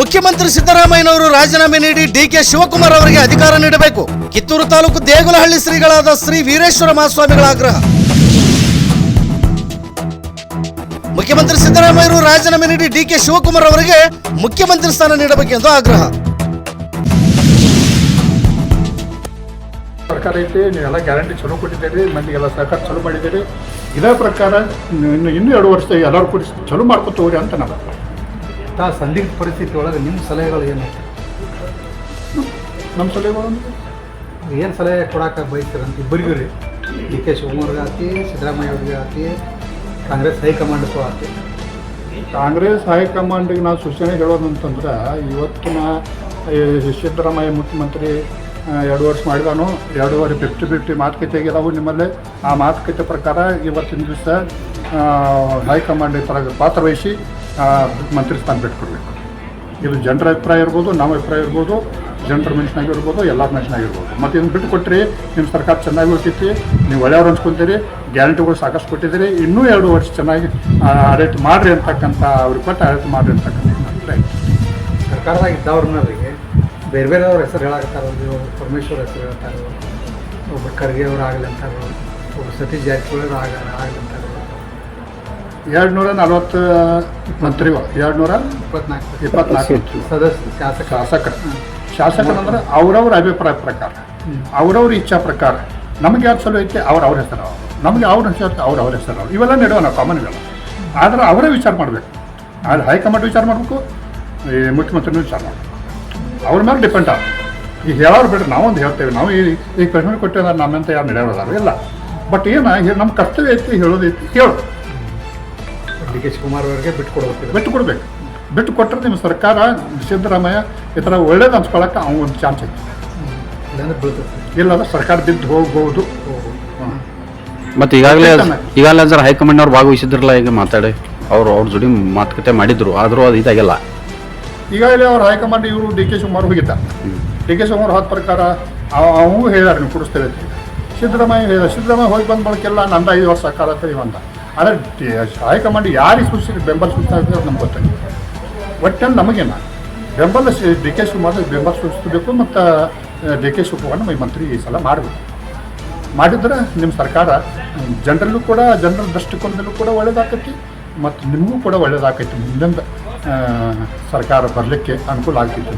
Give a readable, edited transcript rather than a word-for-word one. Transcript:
ಮುಖ್ಯಮಂತ್ರಿ ಸಿದ್ದರಾಮಯ್ಯನವರು ರಾಜೀನಾಮೆ ನೀಡಿ ಡಿಕೆ ಶಿವಕುಮಾರ್ ಅವರಿಗೆ ಅಧಿಕಾರ ನೀಡಬೇಕು. ಕಿತ್ತೂರು ತಾಲೂಕು ದೇಗುಲಹಳ್ಳಿ ಶ್ರೀಗಳಾದ ಶ್ರೀ ವೀರೇಶ್ವರ ಮಹಾಸ್ವಾಮಿಗಳ ಆಗ್ರಹ. ಮುಖ್ಯಮಂತ್ರಿ ಸಿದ್ದರಾಮಯ್ಯರು ರಾಜೀನಾಮೆ ನೀಡಿ ಡಿಕೆ ಶಿವಕುಮಾರ್ ಅವರಿಗೆ ಮುಖ್ಯಮಂತ್ರಿ ಸ್ಥಾನ ನೀಡಬೇಕೆಂದು ಆಗ್ರಹ. ಸರ್ಕಾರ ಐತಿ, ನೀವೆಲ್ಲ ಗ್ಯಾರಂಟಿ ಚಲೋ ಕೊಟ್ಟಿದ್ದೀರಿ, ಮಂದಿಗೆಲ್ಲ ಸಹಕಾರ ಚಲೋ ಮಾಡಿದ್ದೀರಿ. ಇದೇ ಪ್ರಕಾರ ಇನ್ನೂ 2 ವರ್ಷ ಎಲ್ಲರೂ ಕೂಡಿ ಚಲೋ ಮಾಡ್ಕೊತ ಹೋಗ್ರಿ ಅಂತ ನಾವು ಸಂದಿಗ್ಧ ಪರಿಸ್ಥಿತಿ ಒಳಗೆ ನಿಮ್ಮ ಸಲಹೆಗಳು ಏನು? ನಮ್ಮ ಸಲಹೆಗಳು ಏನು ಸಲಹೆ ಕೊಡೋಕೆ ಬಯಸ್ತೀರಂತ ಇಬ್ಬರಿಗೂ ರೀ, ಡಿ ಕೆ ಶಿವಕುಮಾರ್ಗೆ ಆತಿ, ಸಿದ್ದರಾಮಯ್ಯ ಅವ್ರಿಗೆ ಆತಿ, ಕಾಂಗ್ರೆಸ್ ಹೈಕಮಾಂಡ್ಗೂ ಆತಿ. ಕಾಂಗ್ರೆಸ್ ಹೈಕಮಾಂಡಿಗೆ ನಾವು ಸೂಚನೆ ಹೇಳೋದಂತಂದ್ರೆ, ಇವತ್ತಿನ ಸಿದ್ದರಾಮಯ್ಯ ಮುಖ್ಯಮಂತ್ರಿ 2 ವರ್ಷ ಮಾಡಿದಾನು, 2.5 50-50 ಮಾತುಕತೆ ಆಗಿದಾವು ನಿಮ್ಮಲ್ಲಿ. ಆ ಮಾತುಕತೆ ಪ್ರಕಾರ ಇವತ್ತಿನ ದಿವಸ ಹೈಕಮಾಂಡ್ ಪಾತ್ರ ವಹಿಸಿ ಮಂತ್ರಿ ಸ್ಥಾನ ಬಿಟ್ಕೊಡ್ಬೇಕು. ಇದು ಜನರ ಅಭಿಪ್ರಾಯ ಇರ್ಬೋದು, ನಮ್ಮ ಅಭಿಪ್ರಾಯ ಇರ್ಬೋದು, ಜನರ ಮನುಷ್ಯನಾಗಿರ್ಬೋದು, ಎಲ್ಲರ ಮನುಷ್ಯನಾಗಿರ್ಬೋದು. ಮತ್ತು ಇದನ್ನು ಬಿಟ್ಟು ಕೊಟ್ಟರೆ ನಿಮ್ಮ ಸರ್ಕಾರ ಚೆನ್ನಾಗಿ ಹೋಗ್ತೈತಿ, ನೀವು ಒಳ್ಳೆಯವ್ರು ಅನ್ಸ್ಕೊತೀರಿ, ಗ್ಯಾರಂಟಿಗಳು ಸಾಕಷ್ಟು ಕೊಟ್ಟಿದ್ದೀರಿ, ಇನ್ನೂ 2 ವರ್ಷ ಚೆನ್ನಾಗಿ ಆಡಳಿತ ಮಾಡಿರಿ ಅಂತಕ್ಕಂಥ ಅವ್ರಿಗೆ ಕೊಟ್ಟು ಆಡಳಿತ ಮಾಡಿರಿ ಅಂತಕ್ಕಂಥ ಅಭಿಪ್ರಾಯ. ಸರ್ಕಾರದಾಗ ಇದ್ದವ್ರನ್ನವರಿಗೆ ಬೇರೆ ಬೇರೆಯವ್ರ ಹೆಸರು ಹೇಳಾಕತ್ತಾರ. ಪರಮೇಶ್ವರ್ ಹೆಸರು ಹೇಳ್ತಾರೆ, ಒಬ್ಬರು ಖರ್ಗೆ ಅವರು ಆಗಲಿ ಅಂತಾರೆ, ಒಬ್ಬರು ಸತೀಶ್ ಜಾರಕಿಹೊಳಿ ಆಗಲಿ ಅಂತಾರೆ. 240 ಮಂತ್ರಿಗಳು, 224 ಸದಸ್ಯ ಶಾಸಕರು ಅಂದ್ರೆ ಅವ್ರವ್ರ ಅಭಿಪ್ರಾಯ ಪ್ರಕಾರ, ಅವ್ರವ್ರ ಇಚ್ಛಾ ಪ್ರಕಾರ ನಮಗೆ ಯಾರು ಚಲೋ ಐತೆ ಅವ್ರ ಹೆಸರು, ನಮಗೆ ಅವ್ರ ಹೆಸರು ಅವ್ರ ಹೆಸರು, ಇವೆಲ್ಲ ನಡೆಯೋ ನಾವು ಕಾಮನ್ ಇವೆಲ್ಲ. ಆದರೆ ಅವರೇ ವಿಚಾರ ಮಾಡಬೇಕು. ಆದರೆ ಹೈಕಮಾಂಡ್ ವಿಚಾರ ಮಾಡಬೇಕು, ಈ ಮುಖ್ಯಮಂತ್ರಿನೂ ವಿಚಾರ ಮಾಡಬೇಕು. ಅವ್ರ ಮೇಲೆ ಡಿಪೆಂಡ್ ಆಗ. ಈಗ ಹೇಳೋರು ಬಿಡ್ರಿ, ನಾವೊಂದು ಹೇಳ್ತೇವೆ, ನಾವು ಈಗ ಪ್ರಶ್ನೆ ಕೊಟ್ಟಿದ್ದಾರೆ, ನಮ್ಮಂತ ಯಾರು ನಡೆಯೋದಾರು ಇಲ್ಲ. ಬಟ್ ನಮ್ಮ ಕರ್ತವ್ಯ ಐತಿ, ಹೇಳೋದೈತಿ ಹೇಳು. ಡಿ ಕೆ ಶಿವಕುಮಾರ್ ಅವರಿಗೆ ಬಿಟ್ಟು ಕೊಡಬೇಕು. ಬಿಟ್ಟು ಕೊಟ್ಟರೆ ನಿಮ್ಮ ಸರ್ಕಾರ ಸಿದ್ದರಾಮಯ್ಯ ಈ ಥರ ಒಳ್ಳೇದು ಅನ್ಸ್ಕೊಳಕ್ಕೆ ಅವ್ನು ಒಂದು ಚಾನ್ಸ್ ಐತಿ. ಇಲ್ಲಾಂದ್ರೆ ಸರ್ಕಾರ ಬಿದ್ದು ಹೋಗ್ಬೋದು. ಮತ್ತು ಈಗಾಗಲೇ ಸರ್ ಹೈಕಮಾಂಡ್ ಅವ್ರು ಭಾಗವಹಿಸಿದ್ರಲ್ಲ, ಈಗ ಮಾತಾಡಿ ಅವ್ರ ಜೋಡಿ ಮಾತುಕತೆ ಮಾಡಿದ್ರು, ಆದರೂ ಅದು ಇದಾಗಿಲ್ಲ. ಈಗಾಗಲೇ ಅವ್ರು ಹೈಕಮಾಂಡ್ ಇವರು ಡಿ ಕೆ ಶಿವಕುಮಾರ್ ಹೋಗಿದ್ದ. ಡಿ ಕೆ ಶಿವಕುಮಾರ್ ಹೋದ ಪ್ರಕಾರ ಅವು ಹೇಳಿದಾರೆ, ನೀವು ಕೊಡಿಸ್ತೇವೆ ಅಂತ. ಸಿದ್ದರಾಮಯ್ಯ ಹೇಳಿದ, ಸಿದ್ದರಾಮಯ್ಯ ಹೋಗಿ ಬಂದ ಬಳಕೆಲ್ಲ ನಂದು 5 ವರ್ಷ ಸರ್ಕಾರ ಅಂತ ಇವಂತ. ಆದರೆ ಹೈಕಮಾಂಡ್ ಯಾರಿಗೆ ಸೂಚಿಸಿ ಬೆಂಬಲ ಸೂಚಿಸ್ತಾರೆ ನಮ್ಗೆ ಗೊತ್ತಾಗಿದೆ. ಒಟ್ಟಲ್ಲಿ ನಮಗೇನ ಬೆಂಬಲ ಡಿ ಕೆ ಶಿವಕುಮಾರ್ ಬೆಂಬಲ ಸೂಚಿಸಬೇಕು. ಮತ್ತು ಡಿ ಕೆ ಶಿವಕುಮಾರ್ನ ಮಂತ್ರಿ ಈ ಸಲ ಮಾಡಬೇಕು. ಮಾಡಿದ್ರೆ ನಿಮ್ಮ ಸರ್ಕಾರ ಜನರಲ್ಲೂ ಕೂಡ, ಜನರ ದೃಷ್ಟಿಕೋನದಲ್ಲೂ ಕೂಡ ಒಳ್ಳೇದಾಕೈತಿ, ಮತ್ತು ನಿಮಗೂ ಕೂಡ ಒಳ್ಳೇದಾಕೈತಿ. ಮುಂದಿನ ಸರ್ಕಾರ ಬರಲಿಕ್ಕೆ ಅನುಕೂಲ ಆಗ್ತಿತ್ತು.